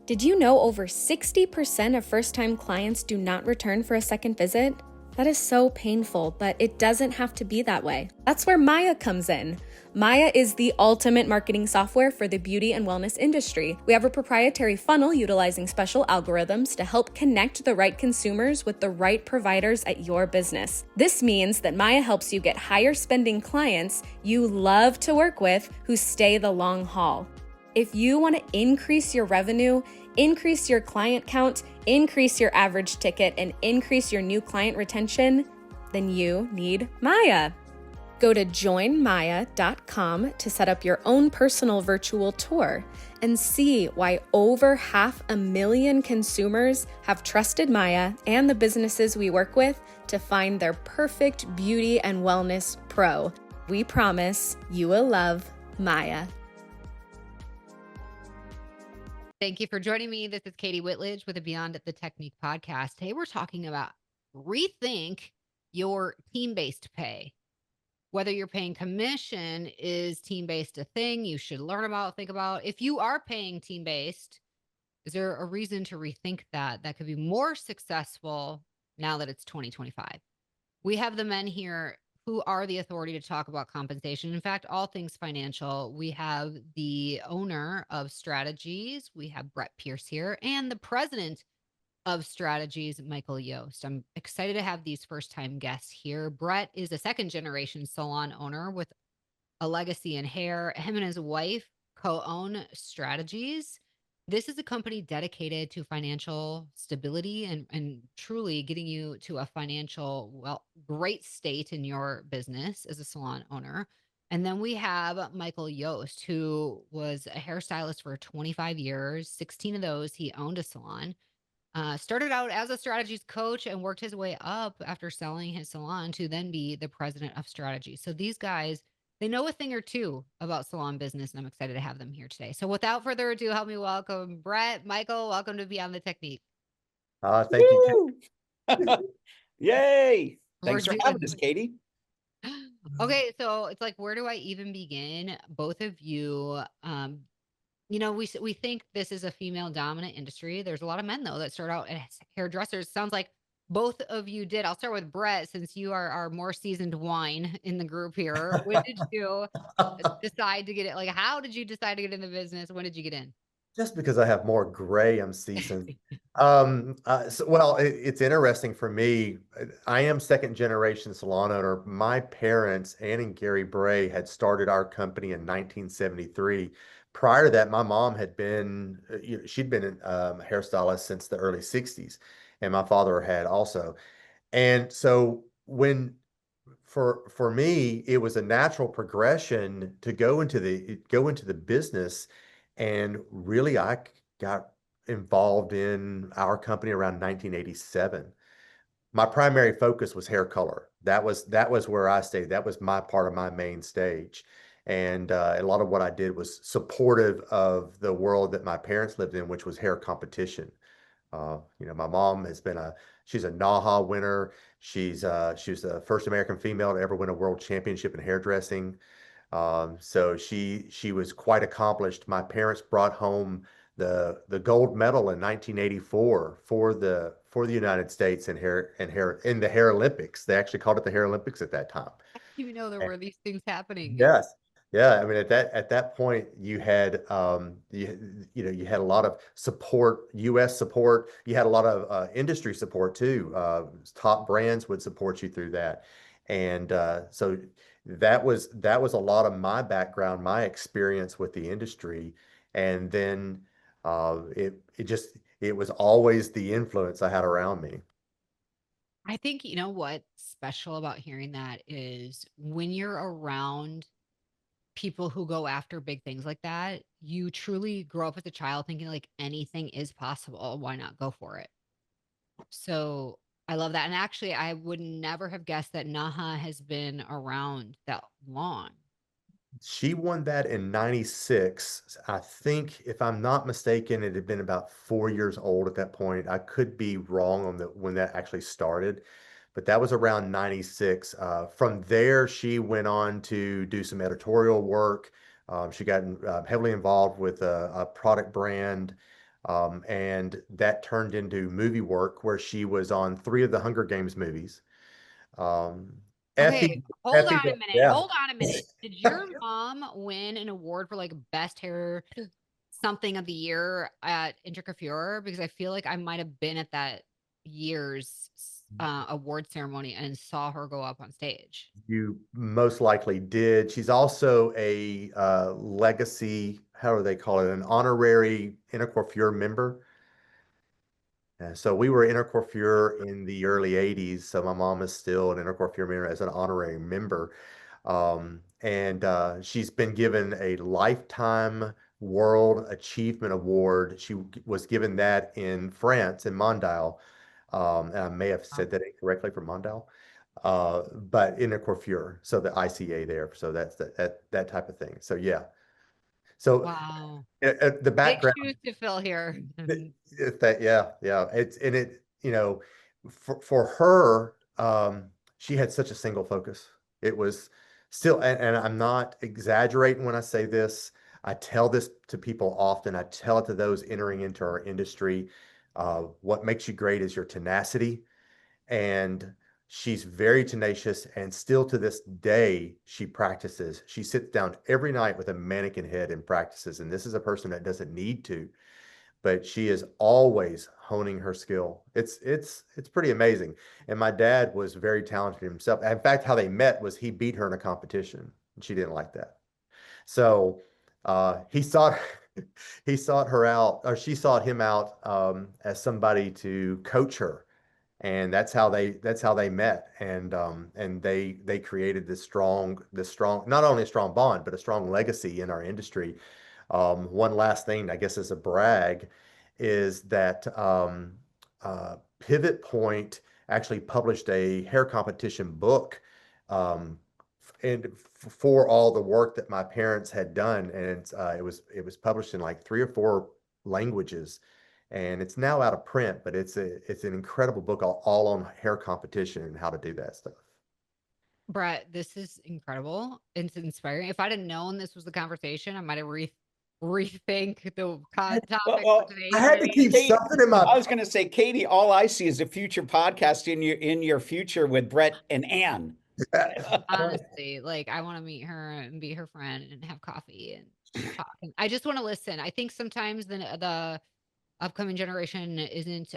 Did you know over 60% of first-time clients do not return for a second visit? That is so painful, but it doesn't have to be that way. That's where Maya comes in. Maya is the ultimate marketing software for the beauty and wellness industry. We have a proprietary funnel utilizing special algorithms to help connect the right consumers with the right providers at your business. This means that Maya helps you get higher spending clients you love to work with who stay the long haul. If you want to increase your revenue, increase your client count, increase your average ticket, and increase your new client retention, then you need Maya. Go to joinmaya.com to set up your own personal virtual tour and see why over 500,000 consumers have trusted Maya and the businesses we work with to find their perfect beauty and wellness pro. We promise you will love Maya. Thank you for joining me. This is Katie Whitledge with the Beyond the Technique podcast. Today we're talking about rethink your team-based pay. Whether you're paying commission, is team-based a thing you should learn about, think about? If you are paying team-based, is there a reason to rethink that could be more successful now that it's 2025? We have the men here who are the authority to talk about compensation. In fact, all things financial. We have the owner of Strategies. We have Brett Pierce here and the president of Strategies, Michael Yost. I'm excited to have these first-time guests here. Brett is a second-generation salon owner with a legacy in hair. Him and his wife co-own Strategies. This is a company dedicated to financial stability and truly getting you to a financial, great state in your business as a salon owner. And then we have Michael Yost, who was a hairstylist for 25 years. 16 of those, he owned a salon. Started out as a strategies coach and worked his way up after selling his salon to then be the president of Strategies. So these guys, they know a thing or two about salon business, and I'm excited to have them here today. So without further ado, help me welcome Brett. Michael, welcome to Beyond the Technique. Thank you. Yay. We're Thanks for doing having us, Katie. Okay, so it's like, where do I even begin? Both of you, we think this is a female dominant industry. There's a lot of men though that start out as hairdressers. Sounds like both of you did. I'll start with Brett since you are our more seasoned wine in the group here. When did you decide to get it? Like, how did you decide to get in the business? When did you get in? Just because I have more gray, I'm seasoned. It's interesting for me. I am second generation salon owner. My parents, Ann and Gary Bray, had started our company in 1973. Prior to that, my mom had been, she'd been a hairstylist since the early 60s, and my father had also. And so for me, it was a natural progression to go into the business, and really I got involved in our company around 1987. My primary focus was hair color. That was where I stayed. That was my part of my main stage. And a lot of what I did was supportive of the world that my parents lived in, which was hair competition. My mom she's a NAHA winner. She was the first American female to ever win a world championship in hairdressing. So she was quite accomplished. My parents brought home the gold medal in 1984 for the United States in the hair Olympics. They actually called it the hair Olympics at that time. I didn't even know there were these things happening. Yes. Yeah, I mean at that point you had you had a lot of support, US support. You had a lot of industry support too. Top brands would support you through that. And so that was a lot of my background, my experience with the industry. And then it was always the influence I had around me. I think, what's special about hearing that is when you're around people who go after big things like that, you truly grow up as a child thinking like anything is possible. Why not go for it? So I love that. And actually, I would never have guessed that Naha has been around that long. She won that in 96. I think, if I'm not mistaken, it had been about 4 years old at that point. I could be wrong on when that actually started, but that was around 96. From there, she went on to do some editorial work. She got heavily involved with a product brand. And that turned into movie work where she was on 3 of the Hunger Games movies. Um, Okay, Effie, hold Effie, on a minute. yeah. Hold on a minute. Did your mom win an award for like best hair something of the year at Intercoiffure? Because I feel like I might have been at that year's award ceremony and saw her go up on stage. You most likely did. She's also a legacy, how do they call it, an honorary Intercoiffure member. So we were Intercoiffure in the early 80s. So my mom is still an Intercoiffure member as an honorary member. And she's been given a Lifetime World Achievement Award. She was given that in France, in Mondale. And I may have Wow. said that incorrectly for Mondale, but Intercoiffure, so the ICA there. So that's that type of thing. So yeah. So Wow. the Big background. shoes to fill here. That, yeah, yeah. It's and it, for her, she had such a single focus. It was still, and I'm not exaggerating when I say this. I tell this to people often. I tell it to those entering into our industry. What makes you great is your tenacity, and she's very tenacious. And still to this day, she practices. She sits down every night with a mannequin head and practices. And this is a person that doesn't need to, but she is always honing her skill. It's pretty amazing. And my dad was very talented himself. In fact, how they met was he beat her in a competition, and she didn't like that. So he sought he sought her out, or she sought him out, as somebody to coach her, and that's how they met, and they created this strong, not only a strong bond but a strong legacy in our industry. One last thing, I guess, as a brag, is that Pivot Point actually published a hair competition book, um, and for all the work that my parents had done, and it was published in like 3 or 4 languages, and it's now out of print, but it's an incredible book, all on hair competition and how to do that stuff. Brett, this is incredible. It's inspiring. If I'd have known this was the conversation, I might have rethink the Well, topic for well, I today's had to meeting. keep Kate, something in my. I was going to say, Katie, all I see is a future podcast in your future with Brett and Ann. Honestly, like I want to meet her and be her friend and have coffee and talk. And I just want to listen. I think sometimes the upcoming generation isn't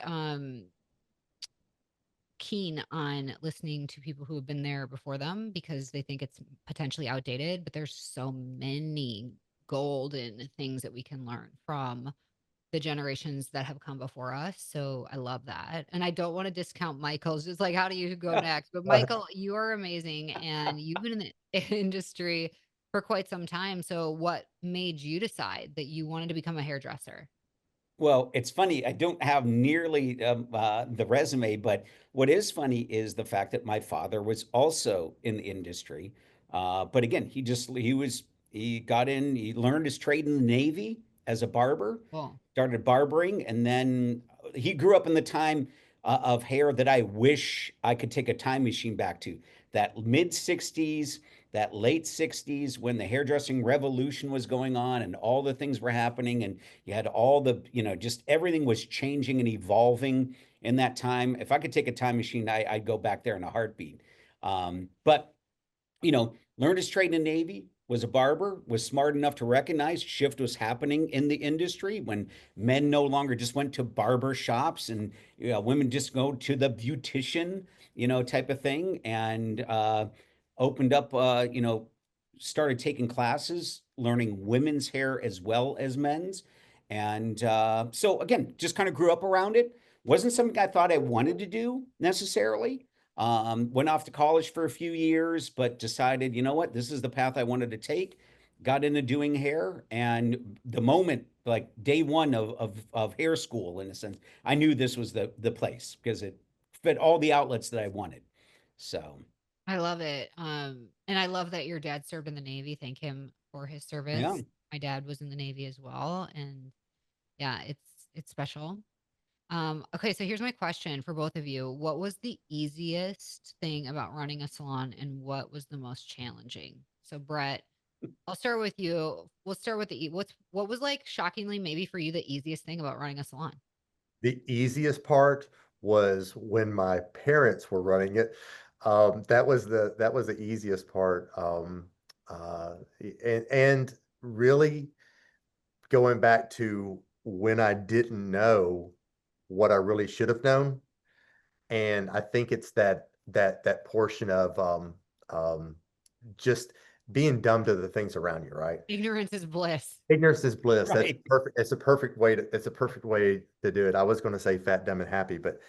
keen on listening to people who have been there before them because they think it's potentially outdated, but there's so many golden things that we can learn from the generations that have come before us. So I love that. And I don't want to discount Michael's. Just like, how do you go next? But Michael, you are amazing and you've been in the industry for quite some time. So what made you decide that you wanted to become a hairdresser? Well, it's funny. I don't have nearly the resume, but what is funny is the fact that my father was also in the industry. But again, he got in, he learned his trade in the Navy as a barber, Well, started barbering, and then he grew up in the time of hair that I wish I could take a time machine back to. That mid 60s, that late 60s, when the hairdressing revolution was going on and all the things were happening, and you had all the, just everything was changing and evolving in that time. If I could take a time machine, I'd go back there in a heartbeat. But learned his trade in the Navy, was a barber, was smart enough to recognize shift was happening in the industry when men no longer just went to barber shops and women just go to the beautician, type of thing, and opened up, started taking classes, learning women's hair as well as men's. And so again, just kind of grew up around it. Wasn't something I thought I wanted to do necessarily. Went off to college for a few years, but decided, you know what, this is the path I wanted to take. Got into doing hair, and the moment, like day one of hair school, in a sense, I knew this was the place because it fit all the outlets that I wanted. So I love it. And I love that your dad served in the Navy. Thank him for his yeah. service. My dad was in the Navy as well. And yeah, it's special. Okay, so here's my question for both of you. What was the easiest thing about running a salon and what was the most challenging? So Brett, I'll start with you. We'll start with what was like shockingly maybe for you the easiest thing about running a salon? The easiest part was when my parents were running it. That was the easiest part. Uh, and really going back to when I didn't know what I really should have known. And I think it's that portion of um, just being dumb to the things around you, right? Ignorance is bliss. Ignorance is bliss. That's Right. perfect. It's a perfect way to do it. I was going to say fat, dumb, and happy, but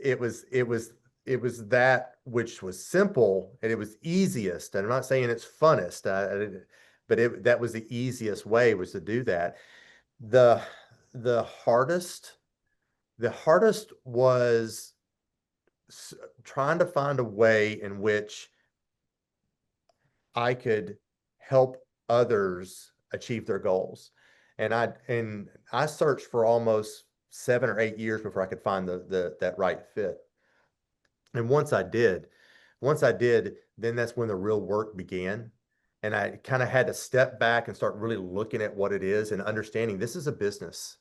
it was that which was simple and it was easiest. And I'm not saying it's funnest, but that was the easiest way was to do that. The the hardest the hardest was trying to find a way in which I could help others achieve their goals. And I searched for almost 7 or 8 years before I could find that right fit. And once I did, then that's when the real work began. And I kind of had to step back and start really looking at what it is and understanding this is a business.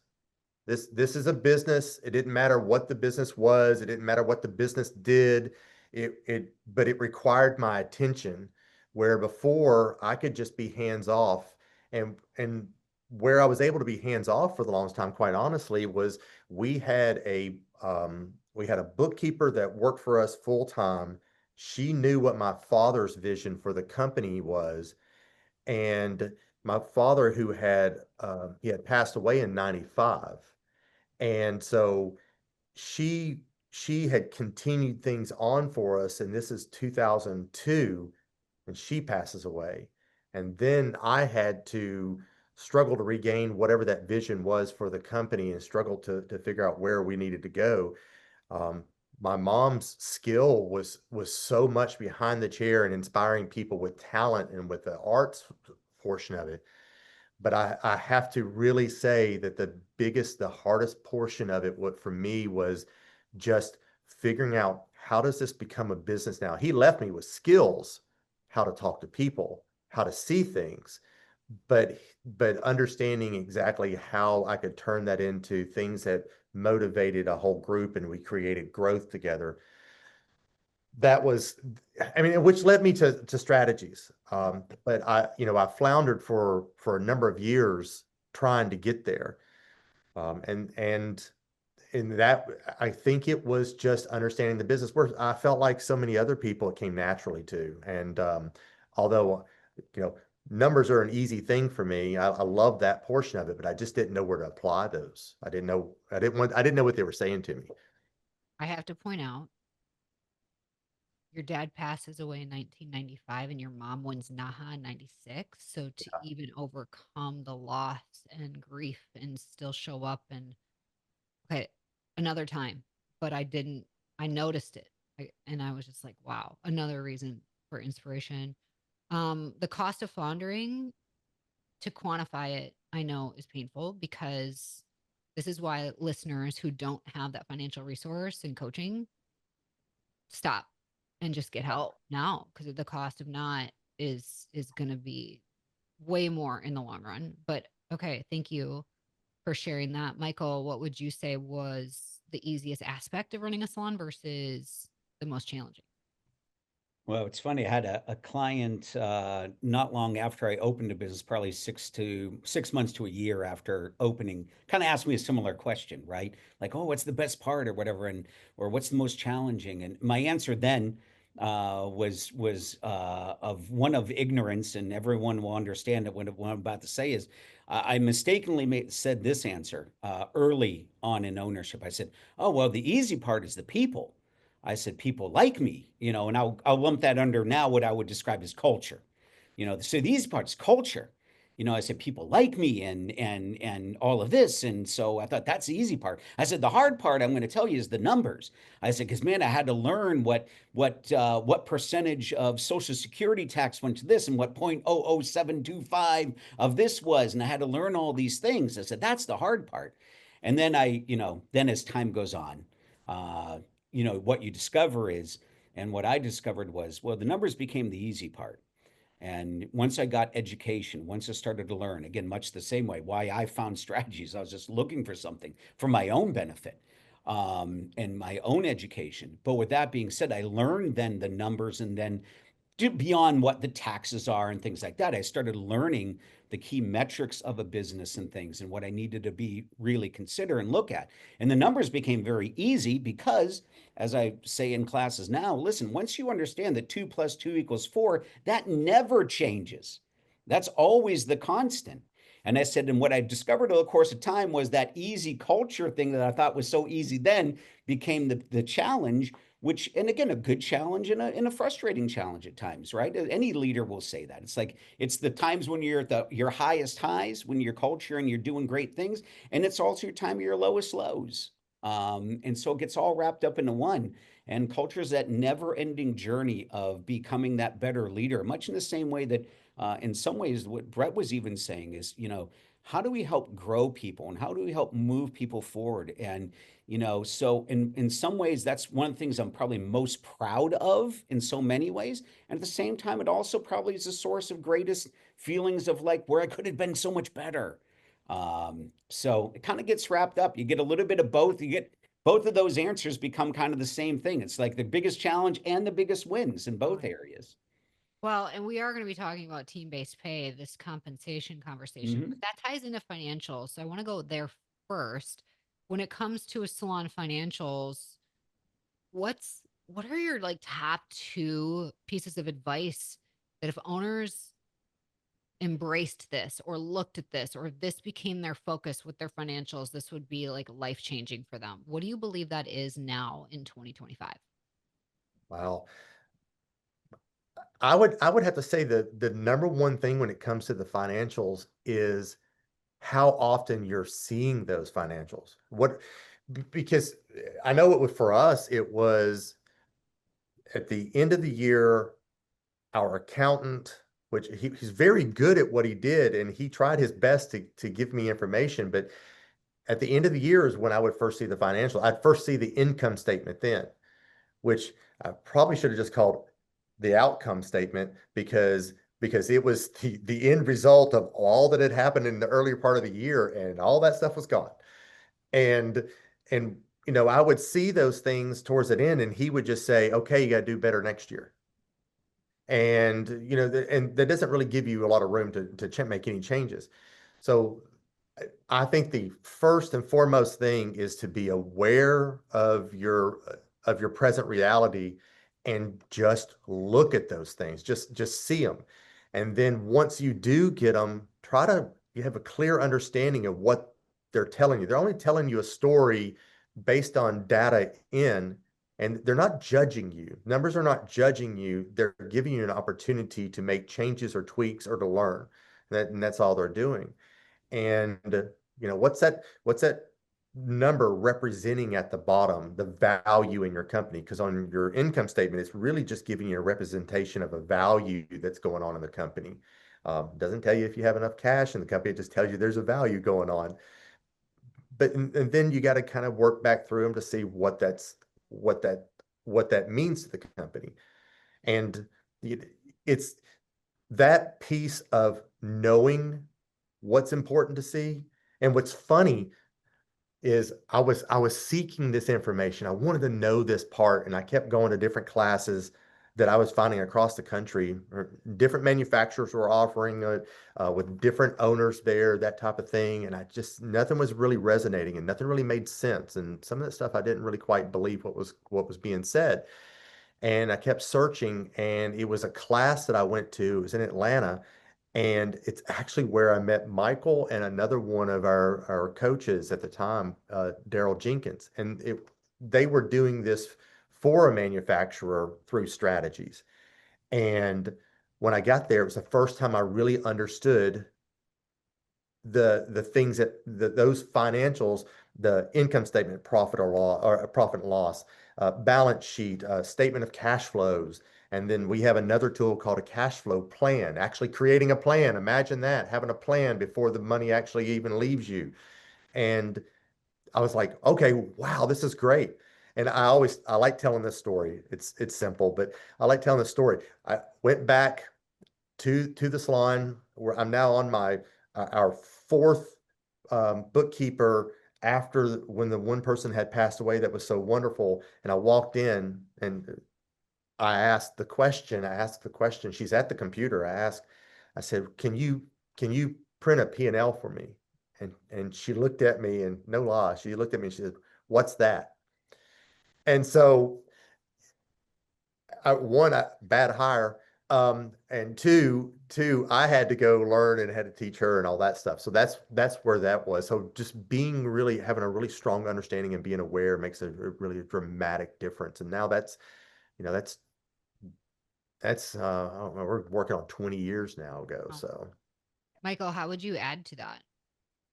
This is a business. It didn't matter what the business was. It didn't matter what the business did. But it required my attention, where before I could just be hands off, and where I was able to be hands off for the longest time, quite honestly, was we had a we had a bookkeeper that worked for us full time. She knew what my father's vision for the company was, and my father, who he had passed away in 95, and so she she had continued things on for us, and this is 2002, and she passes away. And then I had to struggle to regain whatever that vision was for the company and struggle to figure out where we needed to go. Um, my mom's skill was so much behind the chair and inspiring people with talent and with the arts portion of it. But I have to really say that the hardest portion of it, what for me was just figuring out how does this become a business now? He left me with skills, how to talk to people, how to see things, but understanding exactly how I could turn that into things that motivated a whole group and we created growth together. That was, I mean, which led me to strategies. But I floundered for a number of years trying to get there. And in that, I think it was just understanding the business. Where I felt like so many other people, it came naturally to. And although, you know, numbers are an easy thing for me, I love that portion of it, but I just didn't know where to apply those. I didn't know what they were saying to me. I have to point out your dad passes away in 1995 and your mom wins NAHA in 96. So to even overcome the loss and grief and still show up and okay, another time, but I noticed it. And I was just like, wow, another reason for inspiration. The cost of floundering, to quantify it, I know is painful because this is why listeners who don't have that financial resource and coaching stop and just get help now because the cost of not is going to be way more in the long run. But okay, thank you for sharing that. Michael, what would you say was the easiest aspect of running a salon versus the most challenging? Well, it's funny. I had a client not long after I opened a business, probably 6 months to a year after opening, kind of asked me a similar question, right? Like, oh, what's the best part or whatever, and or what's the most challenging? And my answer then was of one of ignorance, and everyone will understand that what I'm about to say is I mistakenly said this answer early on in ownership. I said, oh, well, the easy part is the people. I said, people like me, and I'll lump that under now what I would describe as culture. So these parts, culture. I said people like me and all of this, and so I thought that's the easy part. I said the hard part I'm going to tell you is the numbers. I said because man, I had to learn what percentage of Social Security tax went to this and what 0.00725 of this was, and I had to learn all these things. I said that's the hard part, and then then as time goes on, uh, what you discover is, and what I discovered was, well, the numbers became the easy part. And once I got education, once I started to learn, again, much the same way, why I found strategies, I was just looking for something for my own benefit, and my own education. But with that being said, I learned then the numbers, and then beyond what the taxes are and things like that, I started learning the key metrics of a business and things and what I needed to be really consider and look at. And the numbers became very easy because, as I say in classes now, listen, once you understand that 2 + 2 = 4, that never changes. That's always the constant. And I said, and what I discovered over the course of time was that easy culture thing that I thought was so easy then became the challenge, which, and again, a good challenge and a frustrating challenge at times, right? Any leader will say that. It's like, it's the times when you're at your highest highs, when your culture and you're doing great things, and it's also your time of your lowest lows. And so it gets all wrapped up into one. And culture is that never ending journey of becoming that better leader, much in the same way that, in some ways, what Brett was even saying is, how do we help grow people and how do we help move people forward? And, so in some ways, that's one of the things I'm probably most proud of in so many ways. And at the same time, it also probably is a source of greatest feelings of like where I could have been so much better. So it kind of gets wrapped up. You get a little bit of both. You get both of those answers become kind of the same thing. It's like the biggest challenge and the biggest wins in both areas. Well, and we are going to be talking about team-based pay, this compensation conversation, but that ties into financials. So I want to go there first. When it comes to a salon financials, what are your like top 2 pieces of advice that if owners embraced this or looked at this, or if this became their focus with their financials, this would be like life-changing for them? What do you believe that is now in 2025? Wow. I would have to say that the number one thing when it comes to the financials is how often you're seeing those financials. Because I know it was for us, it was at the end of the year, our accountant, which he's very good at what he did, and he tried his best to give me information. But at the end of the year is when I would first see the financial. I'd first see the income statement then, which I probably should have just called the outcome statement because it was the end result of all that had happened in the earlier part of the year, and all that stuff was gone. And and I would see those things towards the end, and he would just say, "Okay, you got to do better next year." And and that doesn't really give you a lot of room to make any changes. So I think the first and foremost thing is to be aware of your present reality and just look at those things. Just see them. And then once you do get them, you have a clear understanding of what they're telling you. They're only telling you a story based on data and they're not judging you. Numbers are not judging you. They're giving you an opportunity to make changes or tweaks or to learn. And that's all they're doing. And what's that number representing at the bottom, the value in your company? Because on your income statement, it's really just giving you a representation of a value that's going on in the company. Doesn't tell you if you have enough cash in the company. It just tells you there's a value going on. And then you got to kind of work back through them to see what that means to the company. And it's that piece of knowing what's important to see. And what's funny is I was seeking this information. I wanted to know this part, and I kept going to different classes that I was finding across the country. Or different manufacturers were offering with different owners there, that type of thing. And nothing was really resonating, and nothing really made sense. And some of that stuff I didn't really quite believe what was being said. And I kept searching, and it was a class that I went to. It was in Atlanta, and it's actually where I met Michael and another one of our coaches at the time, Daryl Jenkins. And they were doing this for a manufacturer through strategies. And when I got there, it was the first time I really understood the things those financials, the income statement, profit or loss, or profit and loss, balance sheet, statement of cash flows. And then we have another tool called a cash flow plan, actually creating a plan. Imagine that, having a plan before the money actually even leaves you. And I was like, okay, wow, this is great. And I like telling this story. It's simple, but I like telling this story. I went back to the salon, where I'm now on my our fourth bookkeeper after when the one person had passed away that was so wonderful. And I walked in and I asked the question. She's at the computer. I said, can you print a P&L for me? And she looked at me, and no lie, she looked at me and she said, what's that? And so one, bad hire. And two, I had to go learn and had to teach her and all that stuff. So that's where that was. So just having a really strong understanding and being aware makes a really dramatic difference. And now that's I don't know, we're working on 20 years now ago. Wow. So Michael, how would you add to that?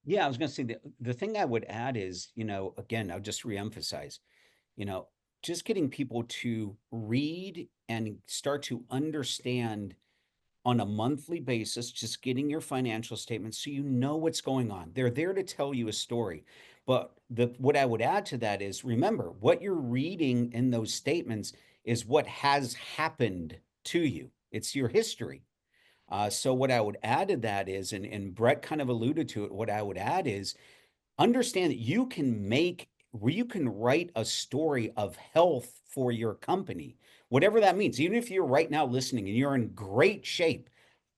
Yeah, I was going to say the thing I would add is, again, I'll just reemphasize, you know, just getting people to read and start to understand on a monthly basis, just getting your financial statements so you know what's going on. They're there to tell you a story. But what I would add to that is, remember, what you're reading in those statements is what has happened to you. It's your history. So what I would add to that is, and Brett kind of alluded to it, what I would add is understand that you can write a story of health for your company, whatever that means. Even if you're right now listening and you're in great shape,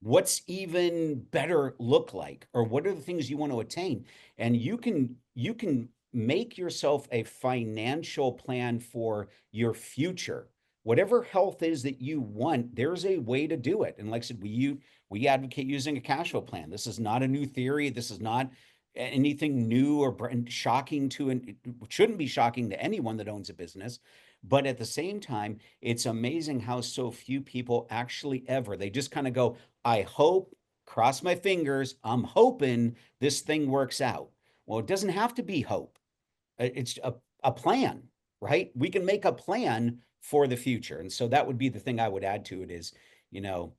what's even better look like, or what are the things you want to attain? And you can make yourself a financial plan for your future. Whatever health is that you want, there's a way to do it. And like I said, we advocate using a cash flow plan. This is not a new theory. This is not anything new or shocking to, and it shouldn't be shocking to anyone that owns a business. But at the same time, it's amazing how so few people actually they just kind of go, I hope, cross my fingers, I'm hoping this thing works out. Well, it doesn't have to be hope. It's a plan, right? We can make a plan for the future. And so that would be the thing I would add to it is, you know,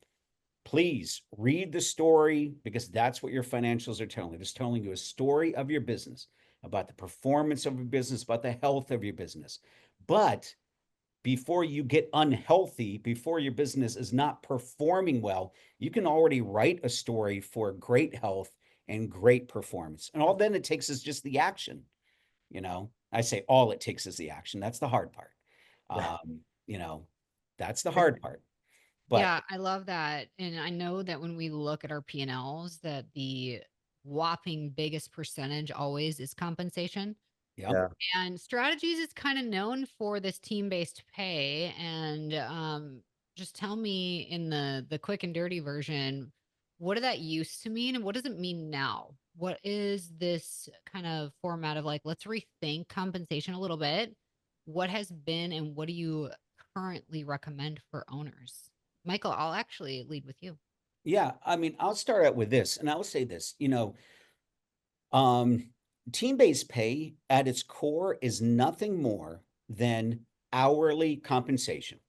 please read the story, because that's what your financials are telling you. It's telling you a story of your business, about the performance of your business, about the health of your business. But before you get unhealthy, before your business is not performing well, you can already write a story for great health and great performance. And all then it takes is just the action. I say all it takes is the action. That's the hard part. Um, you know, that's the hard part. But Yeah, I love that. And I know that when we look at our P&Ls, that the whopping biggest percentage always is compensation. yeah, yeah. And strategies is kind of known for this team-based pay. And just tell me in the quick and dirty version, what did that used to mean and what does it mean now? What is this kind of format of like, let's rethink compensation a little bit? What has been and what do you currently recommend for owners? Michael, I'll actually lead with you. yeah. I mean, I'll start out with this, and I'll say this. Um, team-based pay at its core is nothing more than hourly compensation.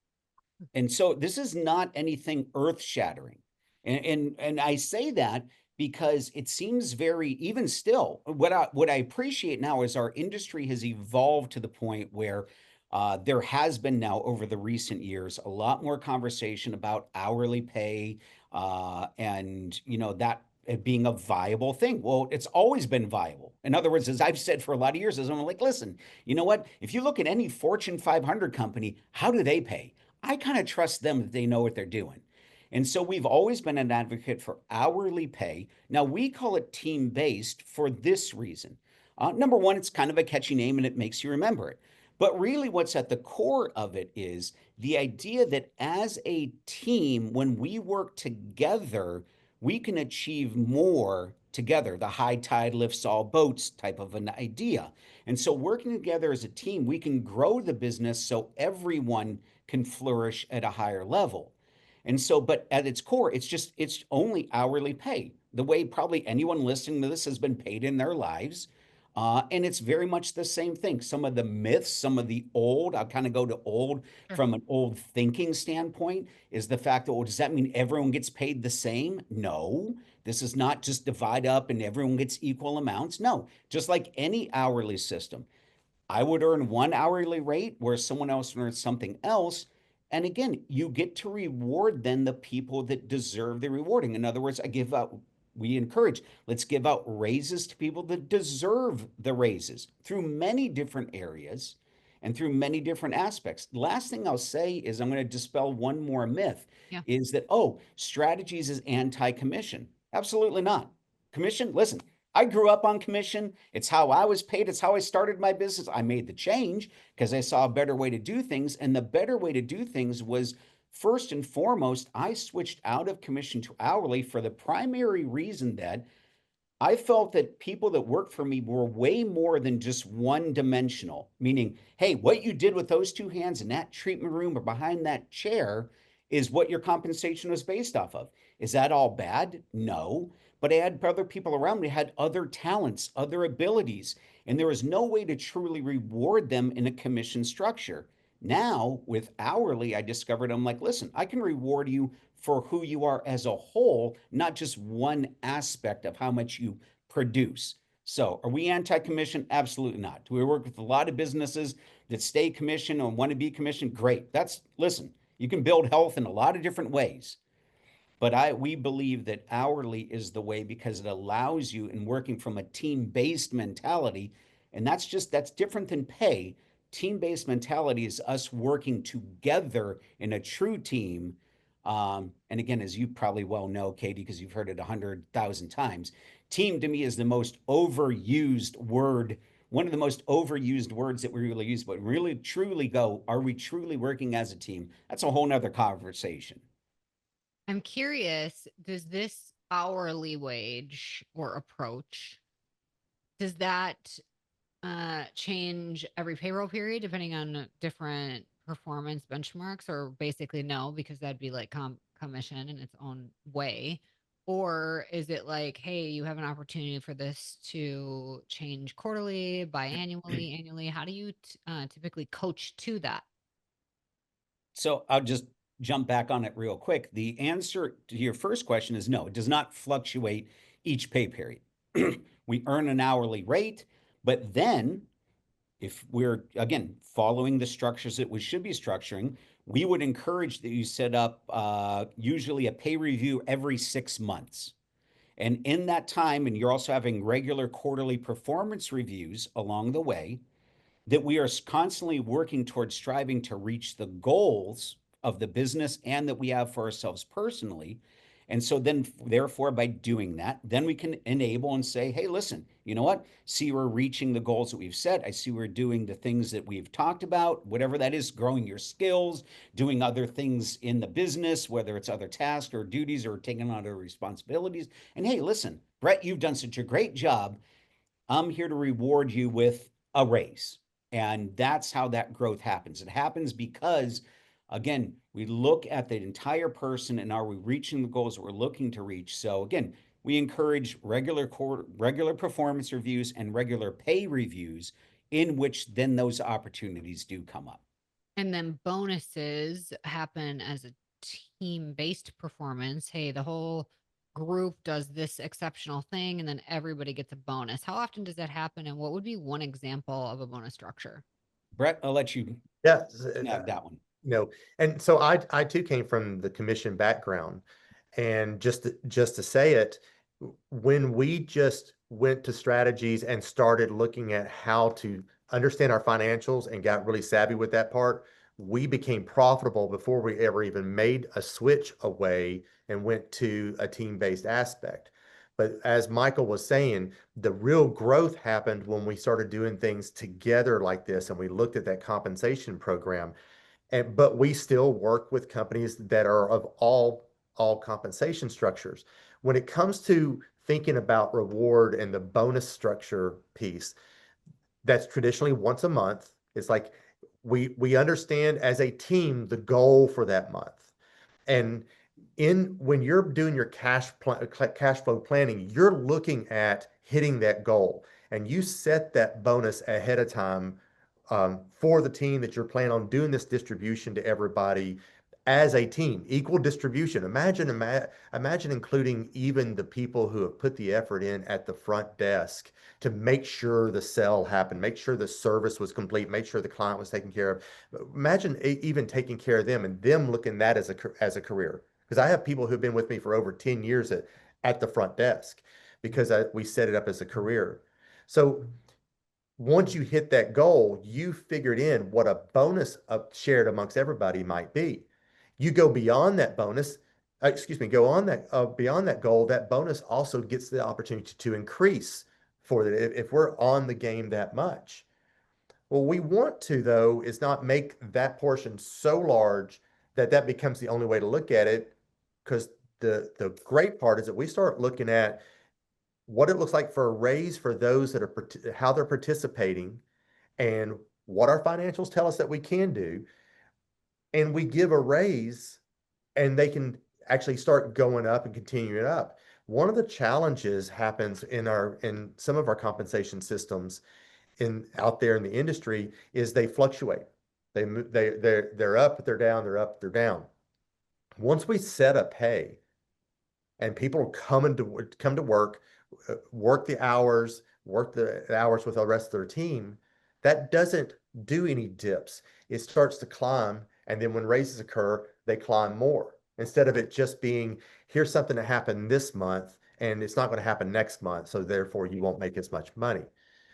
And so this is not anything earth-shattering. And I say that because it seems very, even still, what I appreciate now is our industry has evolved to the point where there has been now over the recent years a lot more conversation about hourly pay, and that it being a viable thing. Well, it's always been viable. In other words, as I've said for a lot of years, I'm like, listen, you know what? If you look at any Fortune 500 company, how do they pay? I kind of trust them that they know what they're doing. And so we've always been an advocate for hourly pay. Now we call it team based for this reason. Number one, it's kind of a catchy name and it makes you remember it. But really, what's at the core of it is the idea that as a team, when we work together, we can achieve more together. The high tide lifts all boats type of an idea. And so, working together as a team, we can grow the business so everyone can flourish at a higher level. And so, but at its core, it's only hourly pay, the way probably anyone listening to this has been paid in their lives. And it's very much the same thing. Some of the myths, some of the old, I'll kind of go to old Sure. from an old thinking standpoint, is the fact that, well, does that mean everyone gets paid the same? No, this is not just divide up and everyone gets equal amounts. No, just like any hourly system, I would earn one hourly rate where someone else earns something else. And again, you get to reward then the people that deserve the rewarding. In other words, we encourage, let's give out raises to people that deserve the raises through many different areas and through many different aspects. Last thing I'll say is I'm going to dispel one more myth Yeah. is that, strategies is anti-commission. Absolutely not. Commission, listen, I grew up on commission. It's how I was paid. It's how I started my business. I made the change because I saw a better way to do things. And the better way to do things was, first and foremost, I switched out of commission to hourly for the primary reason that I felt that people that worked for me were way more than just one dimensional, meaning, hey, what you did with those two hands in that treatment room or behind that chair is what your compensation was based off of. Is that all bad? No. But I had other people around me had other talents, other abilities, and there was no way to truly reward them in a commission structure. Now, with hourly, I discovered I'm like, listen, I can reward you for who you are as a whole, not just one aspect of how much you produce. So, are we anti-commission? Absolutely not. Do we work with a lot of businesses that stay commission or want to be commissioned? Great. Listen, you can build health in a lot of different ways. But we believe that hourly is the way because it allows you in working from a team-based mentality, and that's different than pay. Team-based mentality is us working together in a true team. And again, as you probably well know, Katie, because you've heard it 100,000 times, team to me is the most overused word, one of the most overused words that we really use, but really truly go, are we truly working as a team? That's a whole nother conversation. I'm curious, does this hourly wage or approach, does that change every payroll period depending on different performance benchmarks, or basically no, because that'd be like commission in its own way? Or is it like, hey, you have an opportunity for this to change quarterly, biannually, annually? How do you typically coach to that? So I'll just jump back on it real quick. The answer to your first question is no, it does not fluctuate each pay period. We earn an hourly rate, but then if we're, again, following the structures that we should be structuring, we would encourage that you set up usually a pay review every 6 months. And in that time, and you're also having regular quarterly performance reviews along the way, that we are constantly working towards striving to reach the goals of the business and that we have for ourselves personally. And so then, therefore, by doing that, then we can enable and say, hey, listen, you know what? See, we're reaching the goals that we've set. I see we're doing the things that we've talked about, whatever that is, growing your skills, doing other things in the business, whether it's other tasks or duties or taking on other responsibilities. And hey, listen, Brett, you've done such a great job. I'm here to reward you with a raise. And that's how that growth happens. It happens because, again, we look at the entire person and are we reaching the goals that we're looking to reach? So again, we encourage regular performance reviews and regular pay reviews in which then those opportunities do come up. And then bonuses happen as a team-based performance. Hey, the whole group does this exceptional thing, and then everybody gets a bonus. How often does that happen? And what would be one example of a bonus structure? Brett, I'll let you Yeah, snag that one. and so I too came from the commission background, and just to say it, when we just went to strategies and started looking at how to understand our financials and got really savvy with that part, we became profitable before we ever even made a switch away and went to a team-based aspect. But as Michael was saying, the real growth happened when we started doing things together like this, and we looked at that compensation program. But we still work with companies that are of all compensation structures. When it comes to thinking about reward and the bonus structure piece, that's traditionally once a month. It's like we understand as a team the goal for that month. And when you're doing your cash flow planning, you're looking at hitting that goal, and you set that bonus ahead of time for the team that you're planning on doing this distribution to everybody as a team, equal distribution. Imagine including even the people who have put the effort in at the front desk to make sure the sale happened, make sure the service was complete, make sure the client was taken care of. Imagine even taking care of them and them looking at that as a career. Because I have people who've been with me for over 10 years at the front desk because we set it up as a career. So once you hit that goal, you figured in what a bonus shared amongst everybody might be. You go beyond that bonus, go on that beyond that goal. That bonus also gets the opportunity to increase for that if we're on the game that much. What we want to, though, is not make that portion so large that that becomes the only way to look at it. Because the great part is that we start looking at what it looks like for a raise for those that are how they're participating and what our financials tell us that we can do. And we give a raise and they can actually start going up and continuing up. One of the challenges happens in some of our compensation systems out there in the industry is they fluctuate. They're up, they're down, they're up, they're down. Once we set a pay and people come to work, work the hours with the rest of their team, that doesn't do any dips. It starts to climb, and then when raises occur, they climb more. Instead of it just being, here's something that happened this month, and it's not going to happen next month, so therefore you won't make as much money.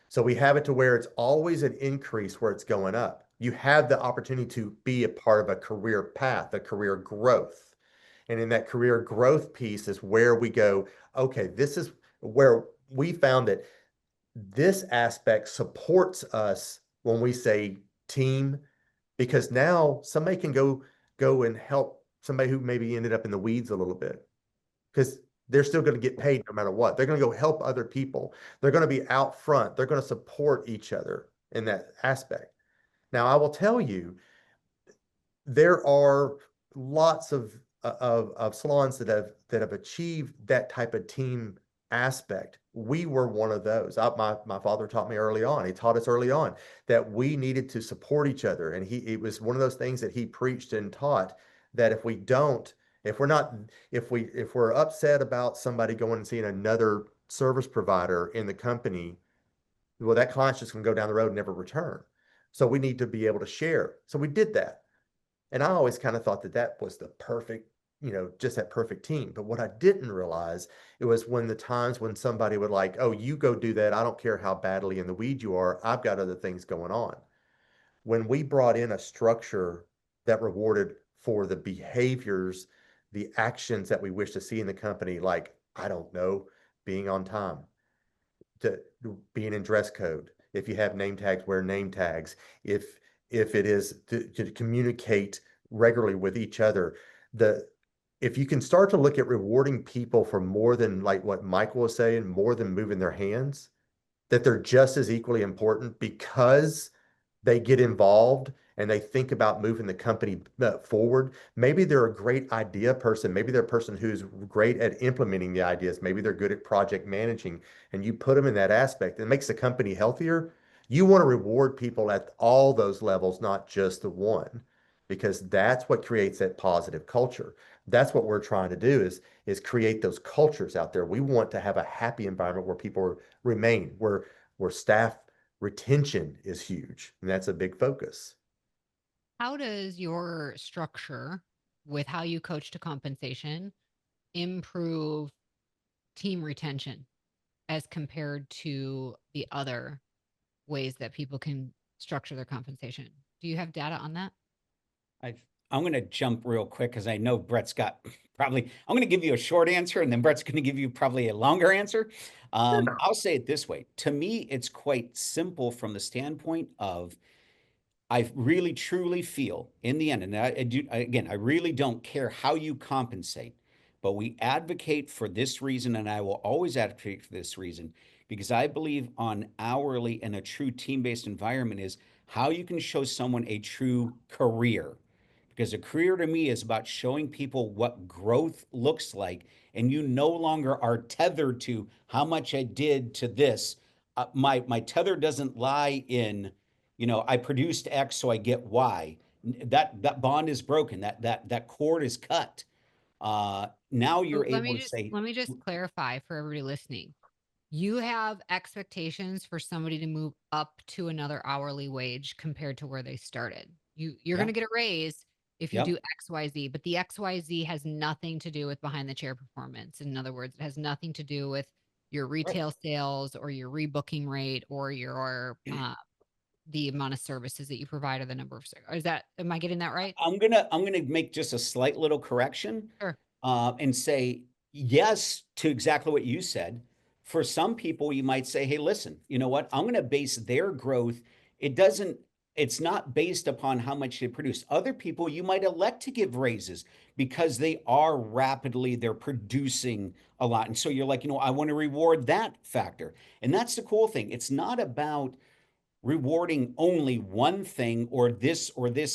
So we have it to where it's always an increase where it's going up. You have the opportunity to be a part of a career path, a career growth. And in that career growth piece is where we go, okay, this is where we found that this aspect supports us when we say team, because now somebody can go and help somebody who maybe ended up in the weeds a little bit, because they're still going to get paid no matter what. They're going to go help other people. They're going to be out front. They're going to support each other in that aspect. Now, I will tell you, there are lots of salons that have achieved that type of team aspect. We were one of those. My father taught me early on. He taught us early on that we needed to support each other, and it was one of those things that he preached and taught, that if we're upset about somebody going and seeing another service provider in the company, well, that client's just going to go down the road and never return. So we need to be able to share. So we did that. And I always kind of thought that was the perfect, just that perfect team. But what I didn't realize, it was when the times when somebody would like, oh, you go do that. I don't care how badly in the weed you are. I've got other things going on. When we brought in a structure that rewarded for the behaviors, the actions that we wish to see in the company, like, I don't know, being on time, to being in dress code. If you have name tags, wear name tags. If it is to communicate regularly with each other, if you can start to look at rewarding people for more than, like what Michael was saying, more than moving their hands, that they're just as equally important because they get involved and they think about moving the company forward. Maybe they're a great idea person. Maybe they're a person who's great at implementing the ideas. Maybe they're good at project managing, and you put them in that aspect. It makes the company healthier. You want to reward people at all those levels, not just the one, because that's what creates that positive culture. That's what we're trying to do is create those cultures out there. We want to have a happy environment where people remain, where staff retention is huge, and that's a big focus. How does your structure with how you coach to compensation improve team retention as compared to the other ways that people can structure their compensation? Do you have data on that? I'm going to jump real quick because I know Brett's got I'm going to give you a short answer and then Brett's going to give you probably a longer answer. I'll say it this way. To me, it's quite simple from the standpoint of, I really truly feel in the end, and I really don't care how you compensate, but we advocate for this reason, and I will always advocate for this reason, because I believe on hourly and a true team-based environment is how you can show someone a true career. Because a career to me is about showing people what growth looks like, and you no longer are tethered to how much I did to this. My tether doesn't lie in, I produced X, so I get Y. That bond is broken. That cord is cut. Now you're able to say, let me just clarify for everybody listening. You have expectations for somebody to move up to another hourly wage compared to where they started. You're going yeah, to get a raise if you yep, do XYZ, but the XYZ has nothing to do with behind the chair performance. In other words, it has nothing to do with your right. retail sales or your rebooking rate or your the amount of services that you provide or the number of am I getting that right? I'm gonna make just a slight little correction, Sure. and say yes to exactly what you said. For some people, you might say, "Hey, listen, you know what? I'm gonna base their growth. It doesn't. It's not based upon how much they produce." Other people, you might elect to give raises because they're producing a lot, and so you're like, I want to reward that factor, and that's the cool thing. It's not about rewarding only one thing or this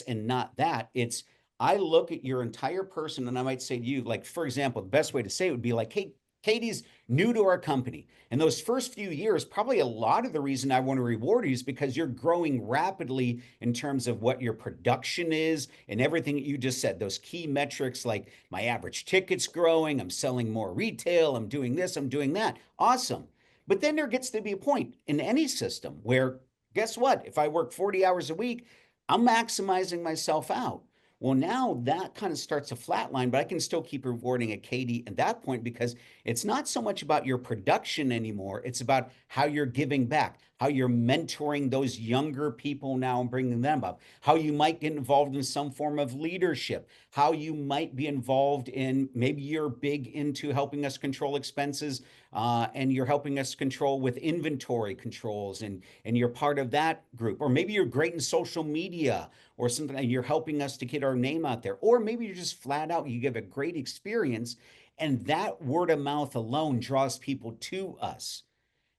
and not that. It's I look at your entire person and I might say to you, like, for example, the best way to say it would be like, hey, Katie's new to our company. And those first few years, probably a lot of the reason I want to reward you is because you're growing rapidly in terms of what your production is and everything that you just said. Those key metrics like my average ticket's growing, I'm selling more retail, I'm doing this, I'm doing that. Awesome. But then there gets to be a point in any system where guess what? If I work 40 hours a week, I'm maximizing myself out. Well, now that kind of starts to flatline, but I can still keep rewarding a Katie at that point because it's not so much about your production anymore. It's about how you're giving back, how you're mentoring those younger people now and bringing them up, how you might get involved in some form of leadership, how you might be involved in maybe you're big into helping us control expenses and you're helping us control with inventory controls and you're part of that group. Or maybe you're great in social media or something and you're helping us to get our name out there. Or maybe you're just flat out, you give a great experience and that word of mouth alone draws people to us.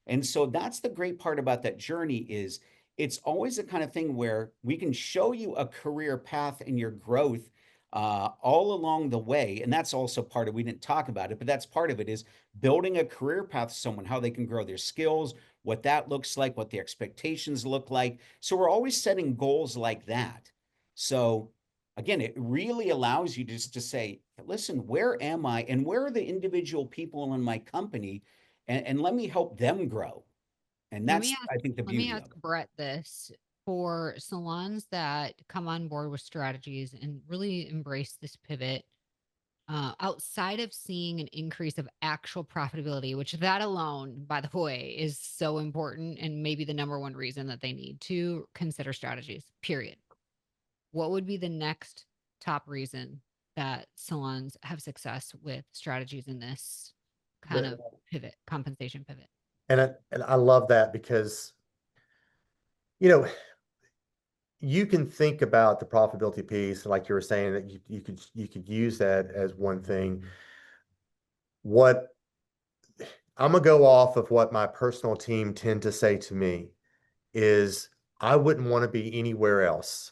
And so that's the great part about that journey is it's always the kind of thing where we can show you a career path in your growth all along the way. And that's also part of, we didn't talk about it, but that's part of it is building a career path to someone, how they can grow their skills, what that looks like, what the expectations look like. So we're always setting goals like that. So again, it really allows you just to say, listen, where am I and where are the individual people in my company and let me help them grow. And Let that's, me ask I think, the let me beauty ask of it. Brett this. For salons that come on board with strategies and really embrace this pivot, outside of seeing an increase of actual profitability, which that alone, by the way, is so important and maybe the number one reason that they need to consider strategies, period. What would be the next top reason that salons have success with strategies in this kind The, of pivot, compensation pivot? and I love that because, you know, you can think about the profitability piece, like you were saying, that you could use that as one thing. What I'm gonna go off of what my personal team tend to say to me is I wouldn't want to be anywhere else.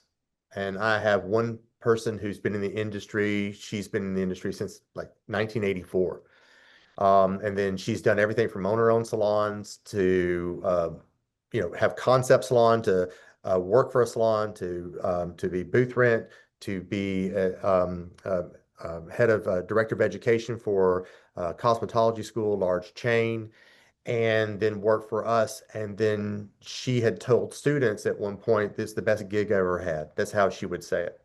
And I have one person who's been in the industry. She's been in the industry since like 1984. And then she's done everything from own her own salons to, have concept salon to work for a salon to be booth rent to be head of director of education for cosmetology school, large chain, and then work for us. And then she had told students at one point, "This is the best gig I ever had." That's how she would say it.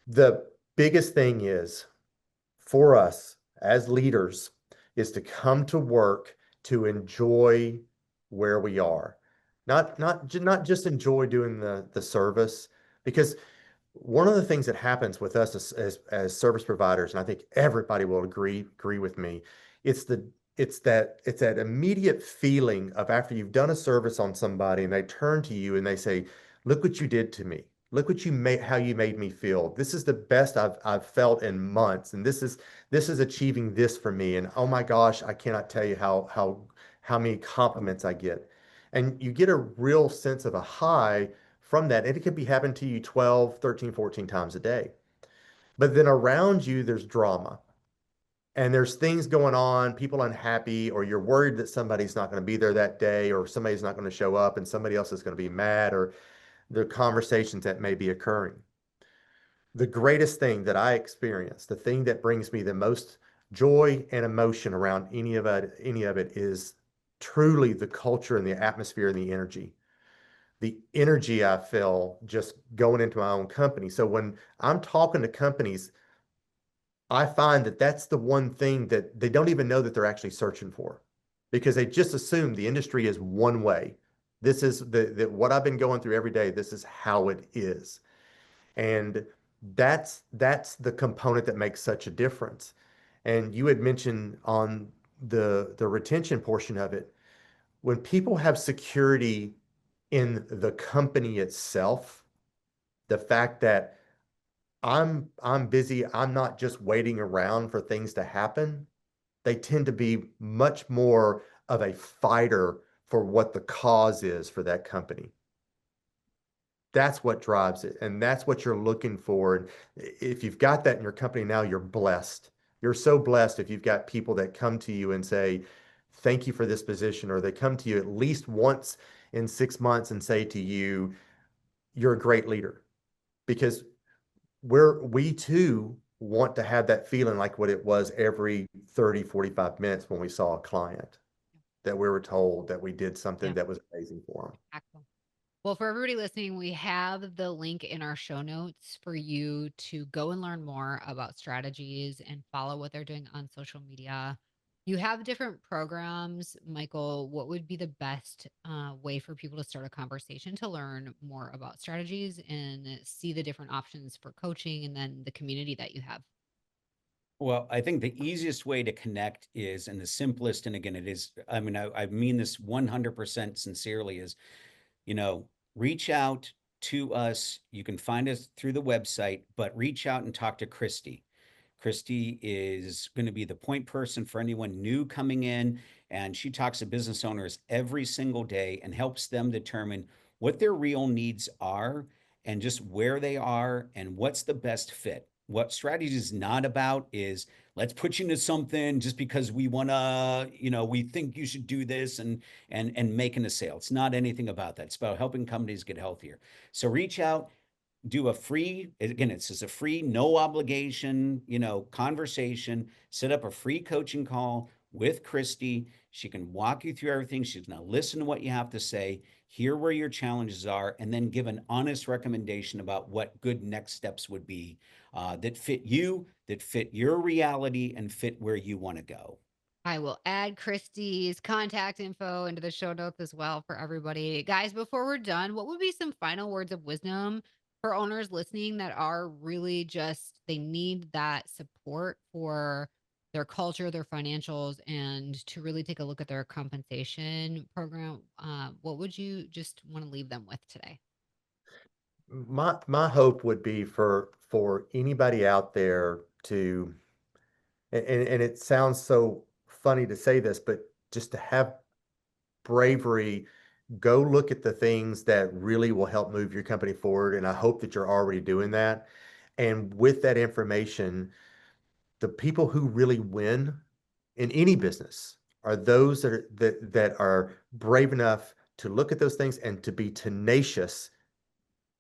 The biggest thing is for us as leaders is to come to work to enjoy where we are. Not just enjoy doing the service, because one of the things that happens with us as service providers, and I think everybody will agree with me, it's the it's that immediate feeling of after you've done a service on somebody and they turn to you and they say, "Look what you did to me. Look what you made, how you made me feel. This is the best I've felt in months, and this is achieving this for me. And oh my gosh, I cannot tell you how many compliments I get." And you get a real sense of a high from that. And it could be happening to you 12, 13, 14 times a day. But then around you, there's drama and there's things going on, people unhappy, or you're worried that somebody's not going to be there that day, or somebody's not going to show up and somebody else is going to be mad, or the conversations that may be occurring. The greatest thing that I experience, the thing that brings me the most joy and emotion around any of it is truly the culture and the atmosphere and the energy. The energy I feel just going into my own company. So when I'm talking to companies, I find that that's the one thing that they don't even know that they're actually searching for because they just assume the industry is one way. This is what I've been going through every day. This is how it is. And that's the component that makes such a difference. And you had mentioned on the retention portion of it, when people have security in the company itself, the fact that I'm busy, I'm not just waiting around for things to happen, they tend to be much more of a fighter for what the cause is for that company. That's what drives it. And that's what you're looking for. And if you've got that in your company now, you're blessed. You're so blessed if you've got people that come to you and say, thank you for this position, or they come to you at least once in 6 months and say to you, you're a great leader. Because we too want to have that feeling like what it was every 30, 45 minutes when we saw a client that we were told that we did something Yeah. that was amazing for them. Excellent. Well, for everybody listening, we have the link in our show notes for you to go and learn more about strategies and follow what they're doing on social media. You have different programs, Michael. What would be the best way for people to start a conversation to learn more about strategies and see the different options for coaching and then the community that you have? Well, I think the easiest way to connect is, and the simplest, and again, it is, I mean, I mean this 100% sincerely, is, you know, reach out to us. You can find us through the website, but reach out and talk to Christy. Christy is going to be the point person for anyone new coming in, and she talks to business owners every single day and helps them determine what their real needs are and just where they are and what's the best fit. What strategy is not about is let's put you into something just because we want to, we think you should do this and making a sale. It's not anything about that. It's about helping companies get healthier. So reach out, do a free, again, it's just a free, no obligation, conversation, set up a free coaching call with Christy. She can walk you through everything. She's going to listen to what you have to say, hear where your challenges are, and then give an honest recommendation about what good next steps would be that fit you, that fit your reality, and fit where you want to go. I will add Christy's contact info into the show notes as well for everybody. Guys, before we're done, what would be some final words of wisdom for owners listening that are really just, they need that support for their culture, their financials, and to really take a look at their compensation program? What would you just want to leave them with today? My hope would be for anybody out there to, and it sounds so funny to say this, but just to have bravery, go look at the things that really will help move your company forward. And I hope that you're already doing that. And with that information, the people who really win in any business are those that are brave enough to look at those things and to be tenacious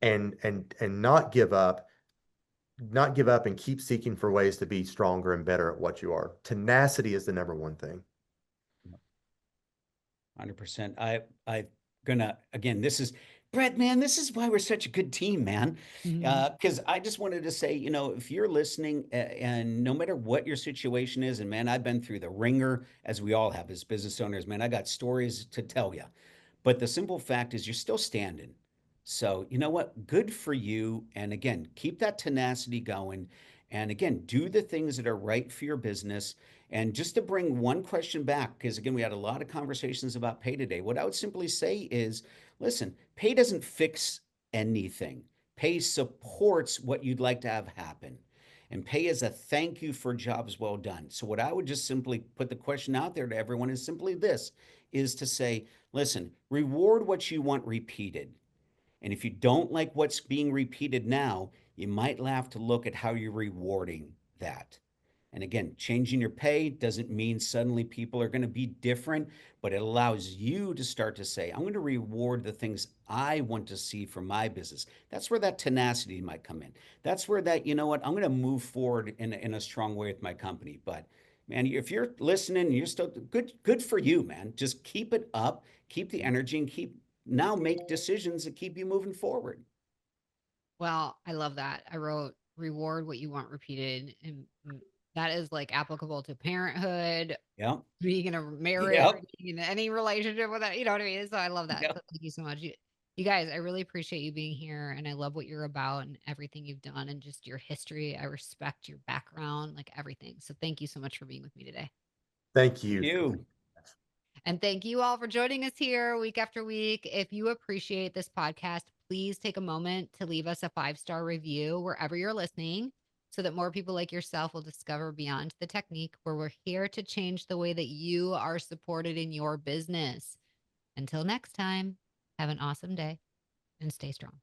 and not give up and keep seeking for ways to be stronger and better at what you are. Tenacity is the number one thing. 100%. I gonna, again, this is Brett, man, this is why we're such a good team, man. Because I just wanted to say, if you're listening, and no matter what your situation is, and man, I've been through the ringer, as we all have as business owners, man, I got stories to tell you. But the simple fact is you're still standing. So, you know what? Good for you. And again, keep that tenacity going. And again, do the things that are right for your business. And just to bring one question back, because again, we had a lot of conversations about pay today. What I would simply say is, listen, pay doesn't fix anything. Pay supports what you'd like to have happen. And pay is a thank you for jobs well done. So what I would just simply put the question out there to everyone is simply this, is to say, listen, reward what you want repeated. And if you don't like what's being repeated now, you might have to look at how you're rewarding that. And again, changing your pay doesn't mean suddenly people are going to be different, but it allows you to start to say, I'm going to reward the things I want to see from my business. That's where that tenacity might come in. That's where that, you know what, I'm going to move forward in a strong way with my company. But man, if you're listening, you're still good for you, man. Just keep it up, keep the energy, and make decisions that keep you moving forward. Well, I love that. I wrote reward what you want repeated. And that is like applicable to parenthood, Yeah. being in a marriage, Yep. being in any relationship with that. You know what I mean? So I love that. Yep. So thank you so much. You guys, I really appreciate you being here. And I love what you're about and everything you've done and just your history. I respect your background, like everything. So thank you so much for being with me today. Thank you. You. And thank you all for joining us here week after week. If you appreciate this podcast, please take a moment to leave us a 5-star review wherever you're listening so that more people like yourself will discover Beyond the Technique, where we're here to change the way that you are supported in your business. Until next time, have an awesome day and stay strong.